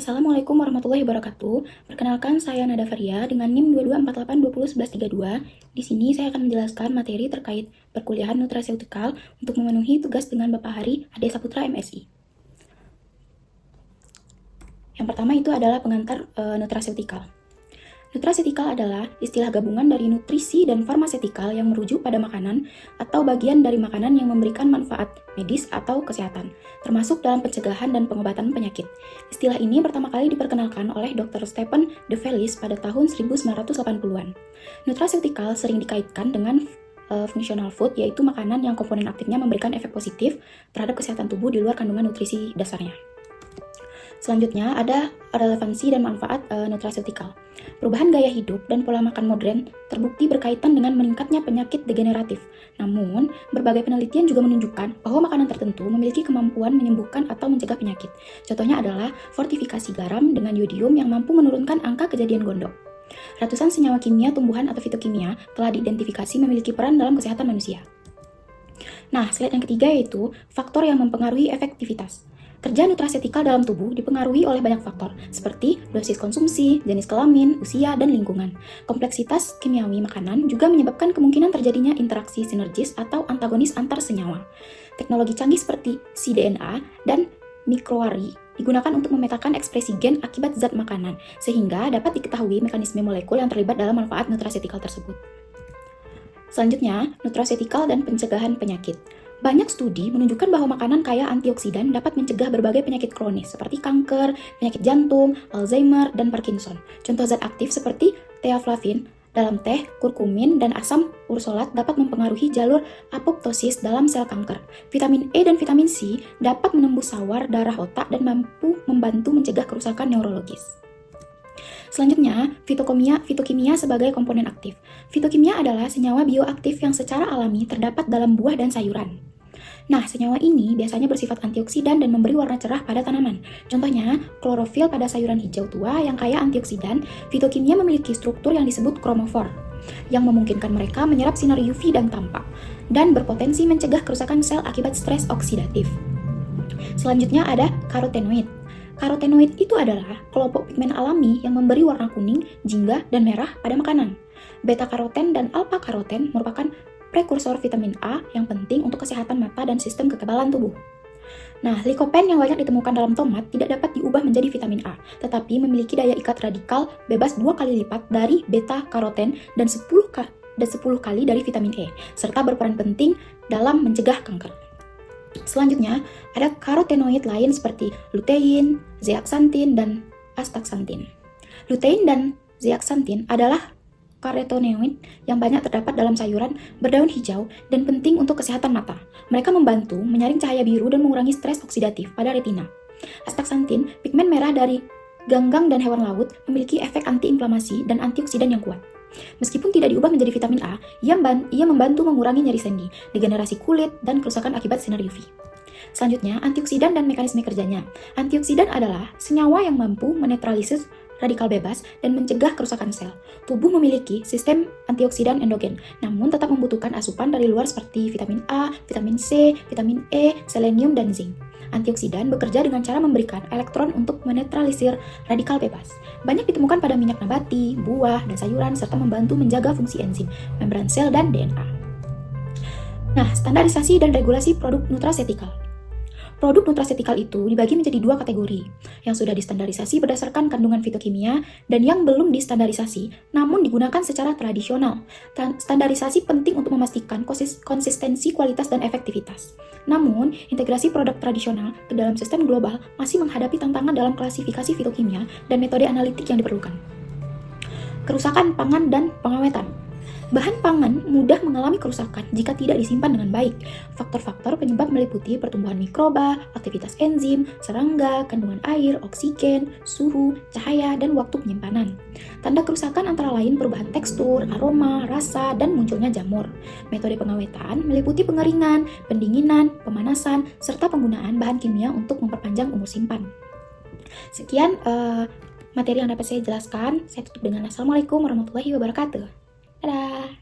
Assalamualaikum warahmatullahi wabarakatuh. Perkenalkan, saya Nada Faria dengan NIM 2248201132. Di sini saya akan menjelaskan materi terkait perkuliahan nutraseutikal untuk memenuhi tugas dengan Bapak Hari Ade Saputra MSI. Yang pertama itu adalah pengantar nutraseutikal. Nutraseutikal adalah istilah gabungan dari nutrisi dan farmasetikal yang merujuk pada makanan atau bagian dari makanan yang memberikan manfaat medis atau kesehatan, termasuk dalam pencegahan dan pengobatan penyakit. Istilah ini pertama kali diperkenalkan oleh Dr. Stephen De Vries pada tahun 1980-an. Nutraseutikal sering dikaitkan dengan functional food, yaitu makanan yang komponen aktifnya memberikan efek positif terhadap kesehatan tubuh di luar kandungan nutrisi dasarnya. Selanjutnya ada relevansi dan manfaat nutraseutikal. Perubahan gaya hidup dan pola makan modern terbukti berkaitan dengan meningkatnya penyakit degeneratif. Namun, berbagai penelitian juga menunjukkan bahwa makanan tertentu memiliki kemampuan menyembuhkan atau mencegah penyakit. Contohnya adalah fortifikasi garam dengan yodium yang mampu menurunkan angka kejadian gondok. Ratusan senyawa kimia tumbuhan atau fitokimia telah diidentifikasi memiliki peran dalam kesehatan manusia. Nah, slide yang ketiga yaitu faktor yang mempengaruhi efektivitas. Kerja nutraseutikal dalam tubuh dipengaruhi oleh banyak faktor, seperti dosis konsumsi, jenis kelamin, usia, dan lingkungan. Kompleksitas kimiawi makanan juga menyebabkan kemungkinan terjadinya interaksi sinergis atau antagonis antar senyawa. Teknologi canggih seperti cDNA dan mikroarray digunakan untuk memetakan ekspresi gen akibat zat makanan, sehingga dapat diketahui mekanisme molekul yang terlibat dalam manfaat nutraseutikal tersebut. Selanjutnya, nutraseutikal dan pencegahan penyakit. Banyak studi menunjukkan bahwa makanan kaya antioksidan dapat mencegah berbagai penyakit kronis seperti kanker, penyakit jantung, Alzheimer, dan Parkinson. Contoh zat aktif seperti theaflavin dalam teh, kurkumin, dan asam ursolat dapat mempengaruhi jalur apoptosis dalam sel kanker. Vitamin E dan vitamin C dapat menembus sawar darah otak dan mampu membantu mencegah kerusakan neurologis. Selanjutnya, fitokimia sebagai komponen aktif. Fitokimia adalah senyawa bioaktif yang secara alami terdapat dalam buah dan sayuran. Nah, senyawa ini biasanya bersifat antioksidan dan memberi warna cerah pada tanaman. Contohnya, klorofil pada sayuran hijau tua yang kaya antioksidan. Fitokimia memiliki struktur yang disebut kromofor, yang memungkinkan mereka menyerap sinar UV dan tampak, dan berpotensi mencegah kerusakan sel akibat stres oksidatif. Selanjutnya ada karotenoid. Karotenoid itu adalah kelompok pigmen alami yang memberi warna kuning, jingga, dan merah pada makanan. Beta-karoten dan alpha-karoten merupakan prekursor vitamin A yang penting untuk kesehatan mata dan sistem kekebalan tubuh. Nah, likopen yang banyak ditemukan dalam tomat tidak dapat diubah menjadi vitamin A, tetapi memiliki daya ikat radikal bebas 2 kali lipat dari beta-karoten dan 10 kali dari vitamin E, serta berperan penting dalam mencegah kanker. Selanjutnya, ada karotenoid lain seperti lutein, zeaxanthin, dan astaxanthin. Lutein dan zeaxanthin adalah karotenoid yang banyak terdapat dalam sayuran berdaun hijau dan penting untuk kesehatan mata. Mereka membantu menyaring cahaya biru dan mengurangi stres oksidatif pada retina. Astaxanthin, pigmen merah dari ganggang dan hewan laut, memiliki efek antiinflamasi dan antioksidan yang kuat. Meskipun tidak diubah menjadi vitamin A, ia membantu mengurangi nyeri sendi, degenerasi kulit, dan kerusakan akibat sinar UV. Selanjutnya, antioksidan dan mekanisme kerjanya. Antioksidan adalah senyawa yang mampu menetralisir radikal bebas dan mencegah kerusakan sel. Tubuh memiliki sistem antioksidan endogen, namun tetap membutuhkan asupan dari luar seperti vitamin A, vitamin C, vitamin E, selenium, dan zinc. Antioksidan bekerja dengan cara memberikan elektron untuk menetralisir radikal bebas. Banyak ditemukan pada minyak nabati, buah, dan sayuran, serta membantu menjaga fungsi enzim, membran sel, dan DNA. Nah, standarisasi dan regulasi produk nutraseutikal. Produk nutraseutikal itu dibagi menjadi 2 kategori, yang sudah distandarisasi berdasarkan kandungan fitokimia dan yang belum distandarisasi namun digunakan secara tradisional. Standarisasi penting untuk memastikan konsistensi, kualitas, dan efektivitas. Namun, integrasi produk tradisional ke dalam sistem global masih menghadapi tantangan dalam klasifikasi fitokimia dan metode analitik yang diperlukan. Kerusakan pangan dan pengawetan. Bahan pangan mudah mengalami kerusakan jika tidak disimpan dengan baik. Faktor-faktor penyebab meliputi pertumbuhan mikroba, aktivitas enzim, serangga, kandungan air, oksigen, suhu, cahaya, dan waktu penyimpanan. Tanda kerusakan antara lain perubahan tekstur, aroma, rasa, dan munculnya jamur. Metode pengawetan meliputi pengeringan, pendinginan, pemanasan, serta penggunaan bahan kimia untuk memperpanjang umur simpan. Sekian materi yang dapat saya jelaskan. Saya tutup dengan Assalamualaikum warahmatullahi wabarakatuh. Dadah!